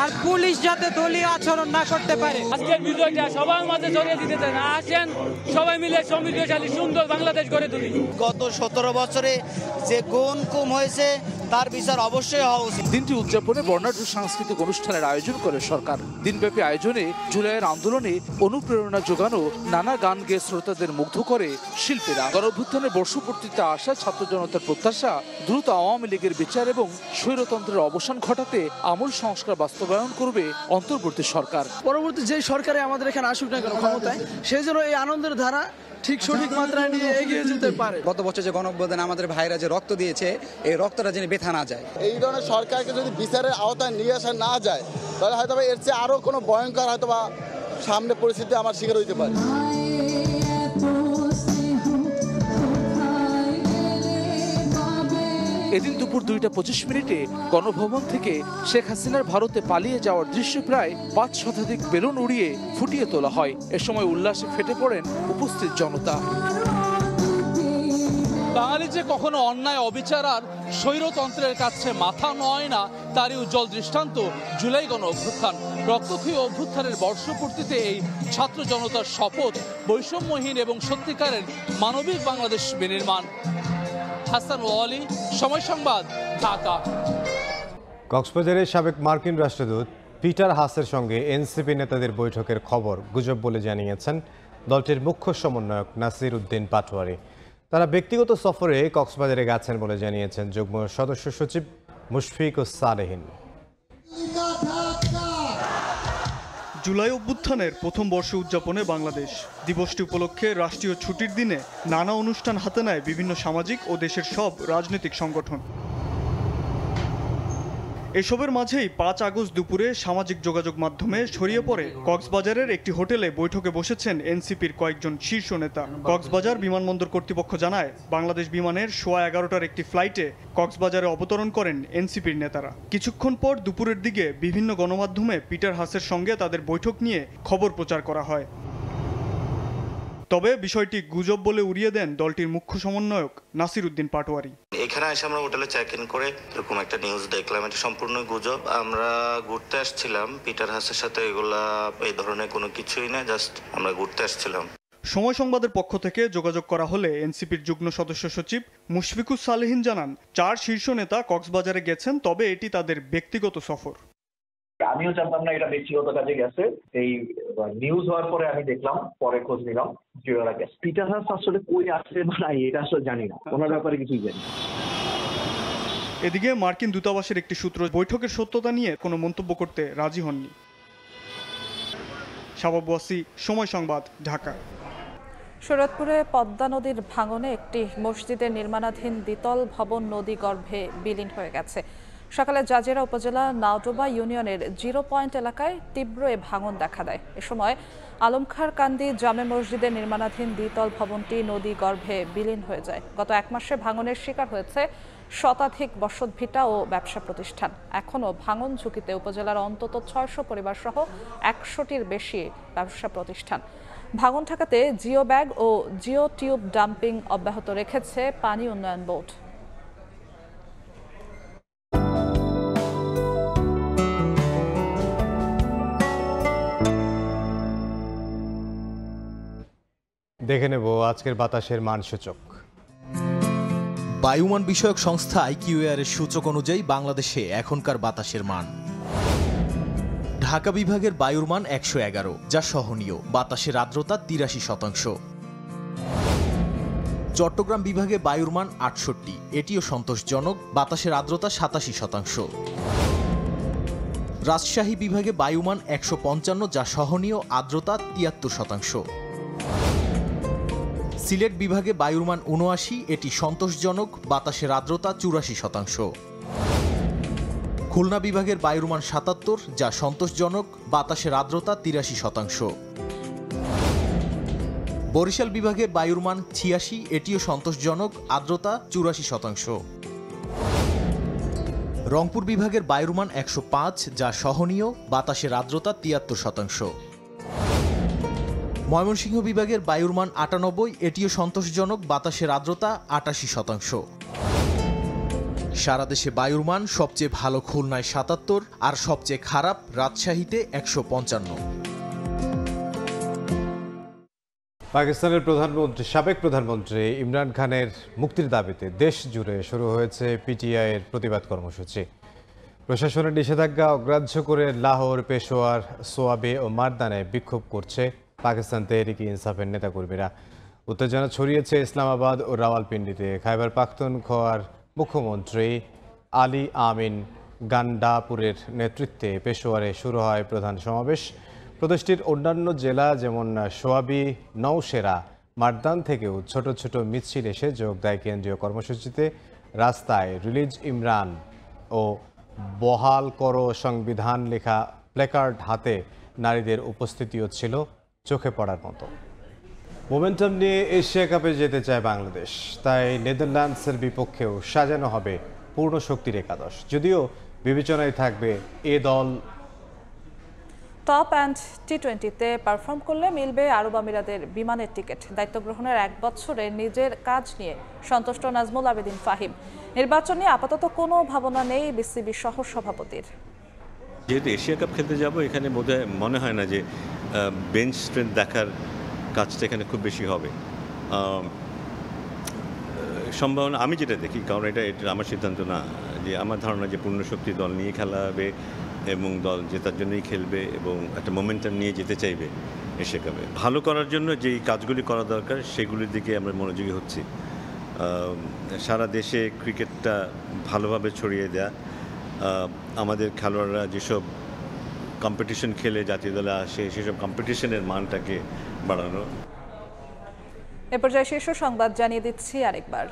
আর পুলিশ যাতে দলীয় আচরণ না করতে পারে। আজকের বিজয়টা সবার মাঝে ছড়িয়ে দিতে চান। আসেন সবাই মিলে সমৃদ্ধশালী সুন্দর বাংলাদেশ গড়ে তুলি। গত ১৭ বছরে যে গুণ কম হয়েছে তার বিচার অবশ্যই হওয়া উচিত। দিনটি উদযাপনে বর্ণাঢ্য সাংস্কৃতিক অনুষ্ঠানের আয়োজন করে সরকার। দিনব্যাপী আয়োজনে জুলাইয়ের আন্দোলনে অনুপ্রেরণা যোগানো নানা গান গেয়ে শ্রোতাদের মুগ্ধ করে শিল্পীরা। গণঅভ্যুত্থানের বর্ষপূর্তিতে আসা ছাত্র জনতার প্রত্যাশা দ্রুত আওয়ামী লীগের বিচার এবং স্বৈরতন্ত্রের অবসান ঘটাতে আমূল সংস্কার বাস্তবায়ন করবে অন্তর্বর্তী সরকার। পরবর্তী যে সরকারে আমাদের এখানে আসুক না কেন ক্ষমতায়, সেই জন্য এই আনন্দের ধারা ঠিক সঠিক মাত্রায় নিয়ে এগিয়ে যেতে পারে। গত বছর যে গণঅভ্যুত্থানে আমাদের ভাইরা যে রক্ত দিয়েছে, এই রক্তটা যেন বেথা না যায়। এই ধরনের সরকারকে যদি বিচারের আওতায় নিয়ে আসা না যায় তাহলে হয়তো এর চেয়ে আরো কোনো ভয়ঙ্কর হয়তো বা সামনে পরিস্থিতি আমার শিকার হইতে পারে। এদিন দুপুর ২টা ২৫ মিনিটে গণভবন থেকে শেখ হাসিনার ভারতে পালিয়ে যাওয়ার দৃশ্য প্রায় ৫ শতাধিক বেলুন উড়িয়ে ফুটিয়ে তোলা হয়। এ সময় উল্লাসে ফেটে পড়েন উপস্থিত জনতা। বাঙালি যে কখনো অন্যায়, অবিচার আর স্বৈরতন্ত্রের কাছে মাথা নয় না তারই উজ্জ্বল দৃষ্টান্ত জুলাই গণ অভ্যুত্থান। রক্তক্ষয়ী অভ্যুত্থানের বর্ষপূর্তিতে এই ছাত্র জনতার শপথ বৈষম্যহীন এবং সত্যিকারের মানবিক বাংলাদেশ বিনির্মাণ। হাসান ওয়ালি, সময় সংবাদ, ঢাকা। কক্সবাজারের সাবেক মার্কিন রাষ্ট্রদূত পিটার হাসের সঙ্গে এনসিপি নেতাদের বৈঠকের খবর গুজব বলে জানিয়েছেন দলটির মুখ্য সমন্বয়ক নাসির উদ্দিন পাটোয়ারি। তারা ব্যক্তিগত সফরে কক্সবাজারে গেছেন বলে জানিয়েছেন যুগ্ম সদস্য সচিব মুশফিক ও সালেহীন। জুলাই অভ্যুত্থানের প্রথম বর্ষ উদযাপনে বাংলাদেশ দিবসটি উপলক্ষে রাষ্ট্রীয় ছুটির দিনে নানা অনুষ্ঠান হাতে নেয় বিভিন্ন সামাজিক ও দেশের সব রাজনৈতিক সংগঠন। এসবের মাঝেই ৫ আগস্ট দুপুরে সামাজিক যোগাযোগ মাধ্যমে ছড়িয়ে পড়ে কক্সবাজারের একটি হোটেলে বৈঠকে বসেছেন এনসিপির কয়েকজন শীর্ষ নেতা। কক্সবাজার বিমানবন্দর কর্তৃপক্ষ জানায়, বাংলাদেশ বিমানের 11:15টার একটি ফ্লাইটে কক্সবাজারে অবতরণ করেন এনসিপির নেতারা। কিছুক্ষণ পর দুপুরের দিকে বিভিন্ন গণমাধ্যমে পিটার হাসের সঙ্গে তাদের বৈঠক নিয়ে খবর প্রচার করা হয়। তবে বিষয়টি গুজব বলে উড়িয়ে দেন দলটির মুখ্য সমন্বয়ক নাসির উদ্দিন পাটোয়ারি। এখানে এসে আমরা হোটেলে চেক ইন করে এরকম একটা নিউজ দেখলাম, এটা সম্পূর্ণ গুজব। আমরা ঘুরতে আসছিলাম পিটার হাসের সাথে, এগুলা এই ধরনের কোনো কিছুই না, জাস্ট আমরা ঘুরতে আসছিলাম। সময় সংবাদের পক্ষ থেকে যোগাযোগ করা হলে এনসিপির যুগ্ম সদস্য সচিব মুশফিকুস সালেহীন জানান 4 শীর্ষ নেতা কক্সবাজারে গেছেন, তবে এটি তাদের ব্যক্তিগত সফর। আমিও জানতাম না এটা ব্যক্তিগত কাজে গেছে, এই নিউজ হওয়ার পরে আমি দেখলাম, পরে খোঁজ নিলাম যে ওরা গেছে। পিটার হাস আসলে কই আসছে বা নাই এটা আসলে জানি না, ওনার ব্যাপারে কিছুই জানি না। এদিকে মার্কিন দূতাবাসের একটি সূত্র বৈঠকের সত্যতা নিয়ে কোনো মন্তব্য করতে রাজি হননি। শাবাব ওয়াসি, সময় সংবাদ, ঢাকা। শরীয়তপুরে পদ্মা নদীর ভাঙনে একটি মসজিদের নির্মাণাধীন দ্বিতল ভবন নদী গর্ভে বিলীন হয়ে গেছে। সকালে জাজিরা উপজেলা নাওডোবা ইউনিয়নের 0 পয়েন্ট এলাকায় তীব্র এ ভাঙন দেখা দেয়। এ সময় আলমখার কান্দি জামে মসজিদের নির্মাণাধীন দ্বিতল ভবনটি নদী গর্ভে বিলীন হয়ে যায়। গত 1 মাসে ভাঙনের শিকার হয়েছে শতাধিক বসতভিটা ও ব্যবসা প্রতিষ্ঠান। এখনও ভাঙন ঝুঁকিতে উপজেলার অন্তত 600 পরিবার সহ 100টির বেশি ব্যবসা প্রতিষ্ঠান। ভাঙন ঠেকাতে জিও ব্যাগ ও জিও টিউব ডাম্পিং অব্যাহত রেখেছে পানি উন্নয়ন বোর্ড। দেখে নেব আজকের বাতাসের মানসূচক। বায়ুমান বিষয়ক সংস্থা IQAR এর সূচক অনুযায়ী বাংলাদেশে এখনকার বাতাসের মান। ঢাকা বিভাগের বায়ুর মান 111, যা সহনীয়, বাতাসের আর্দ্রতা 83%। চট্টগ্রাম বিভাগে বায়ুর মান 68, এটিও সন্তোষজনক, বাতাসের আর্দ্রতা 87%। রাজশাহী বিভাগে বায়ুমান 155, যা সহনীয়, আর্দ্রতা 73%। সিলেট বিভাগে বায়ুর মান 79, এটি সন্তোষজনক, বাতাসের আর্দ্রতা 84%। খুলনা বিভাগের বায়ুর মান 77, যা সন্তোষজনক, বাতাসের আর্দ্রতা 83%। বরিশাল বিভাগে বায়ুর মান 86, এটিও সন্তোষজনক, আর্দ্রতা 84%। রংপুর বিভাগের বায়ুর মান 105, যা সহনীয়, বাতাসের আর্দ্রতা 73%। ময়মনসিংহ বিভাগের বায়ুর মান 98, এটিও সন্তোষজনক, বাতাসের আর্দ্রতা 88%। সারা দেশে বায়ুর মান সবচেয়ে ভালো খুলনায় 77 আর সবচেয়ে খারাপ রাজশাহীতে 155। পাকিস্তানের সাবেক প্রধানমন্ত্রী ইমরান খানের মুক্তির দাবিতে দেশ জুড়ে শুরু হয়েছে PTI এর প্রতিবাদ কর্মসূচি। প্রশাসনের নিষেধাজ্ঞা অগ্রাহ্য করে লাহোর, পেশোয়ার, সোয়াবে ও মারদানে বিক্ষোভ করছে পাকিস্তান তেহরিক ইনসাফের নেতাকর্মীরা। উত্তেজনা ছড়িয়েছে ইসলামাবাদ ও রাওয়ালপিন্ডিতে। খাইবার পাখতুনখোয়ার মুখ্যমন্ত্রী আলী আমিন গান্ডাপুরের নেতৃত্বে পেশোয়ারে শুরু হয় প্রধান সমাবেশ। প্রদেশটির অন্যান্য জেলা যেমন সোয়াবি, নওশেরা, মারদান থেকেও ছোট ছোট মিছিল এসে যোগ দেয় কেন্দ্রীয় কর্মসূচিতে। রাস্তায় রিলিজ ইমরান ও বহাল করো সংবিধান লেখা প্ল্যাকার্ড হাতে নারীদের উপস্থিতিও ছিল চোখে পড়ার মতো। মোমেন্টাম নিয়ে এশিয়া কাপে যেতে চায় বাংলাদেশ, তাই নেদারল্যান্ডসের বিপক্ষেও সাজানো হবে পূর্ণ শক্তির একাদশ। যদিও বিবেচনায় থাকবে এ দল টপ অ্যান্ড T20-তে পারফর্ম করলে মিলবে আরব আমিরাতের বিমানের টিকিট। দায়িত্ব গ্রহণের 1 বছরে নিজের কাজ নিয়ে সন্তুষ্ট নাজমুল আবেদিন ফাহিম। নির্বাচন নিয়ে আপাতত কোনো ভাবনা নেই বিসিবি সহ সভাপতির। যেহেতু এশিয়া কাপ খেলতে যাব, এখানে বোধহয় মনে হয় না যে বেঞ্চ স্ট্রেংথ দেখার কাজটা এখানে খুব বেশি হবে। সম্ভাবনা আমি যেটা দেখি, কারণ এটা আমার সিদ্ধান্ত না, যে আমার ধারণা যে পূর্ণ শক্তি দল নিয়ে খেলা হবে এবং দল জেতার জন্যই খেলবে এবং একটা মোমেন্টাম নিয়ে যেতে চাইবে এশিয়া কাপে। ভালো করার জন্য যেই কাজগুলি করা দরকার সেগুলির দিকে আমরা মনোযোগী হচ্ছি। সারা দেশে ক্রিকেটটা ভালোভাবে ছড়িয়ে দেয়া, আমাদের খেলোয়াড়রা যেসব কম্পিটিশন খেলে জাতীয় দলে আসে সেসব কম্পিটিশনের মানটাকে বাড়ানো। এ পর্যায়ে শীর্ষ সংবাদ জানিয়ে দিচ্ছি আরেকবার।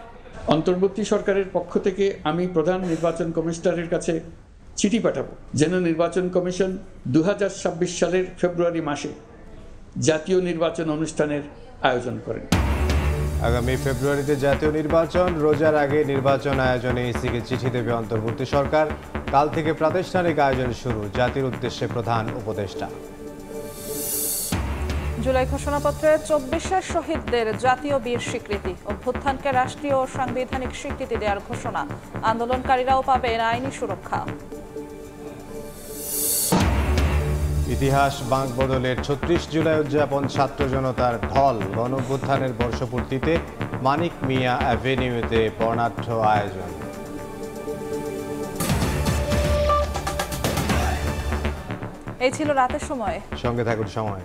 অন্তর্বর্তী সরকারের পক্ষ থেকে আমি প্রধান নির্বাচন কমিশনারের কাছে চিঠি পাঠাবো যেন নির্বাচন কমিশন 2026 সালের ফেব্রুয়ারি মাসে জাতীয় নির্বাচন অনুষ্ঠানের আয়োজন করেন। আগামী ফেব্রুয়ারিতে জাতীয় নির্বাচন, রোজার আগে নির্বাচন আয়োজনে ইসিকে চিঠি দেবে অন্তর্বর্তী সরকার। কাল থেকে প্রাতিষ্ঠানিক আয়োজন শুরু, জাতির উদ্দেশ্যে প্রধান উপদেষ্টা। জুলাই ঘোষণাপত্রে 24 শহীদদের জাতীয় বীর স্বীকৃতি, অভ্যুত্থানকে রাষ্ট্রীয় ও সাংবিধানিক স্বীকৃতি দেওয়ার ঘোষণা। আন্দোলনকারীরাও পাবেন আইনি সুরক্ষা। ইতিহাস বাঁক বদলের 36 জুলাই উদযাপন, ছাত্র জনতার ঢল। গণঅভ্যুত্থানের বর্ষপূর্তিতে মানিক মিয়া অ্যাভিনিউতে বর্ণাঢ্য আয়োজন। এই ছিল রাতের সময়, সঙ্গে থাকুন সময়।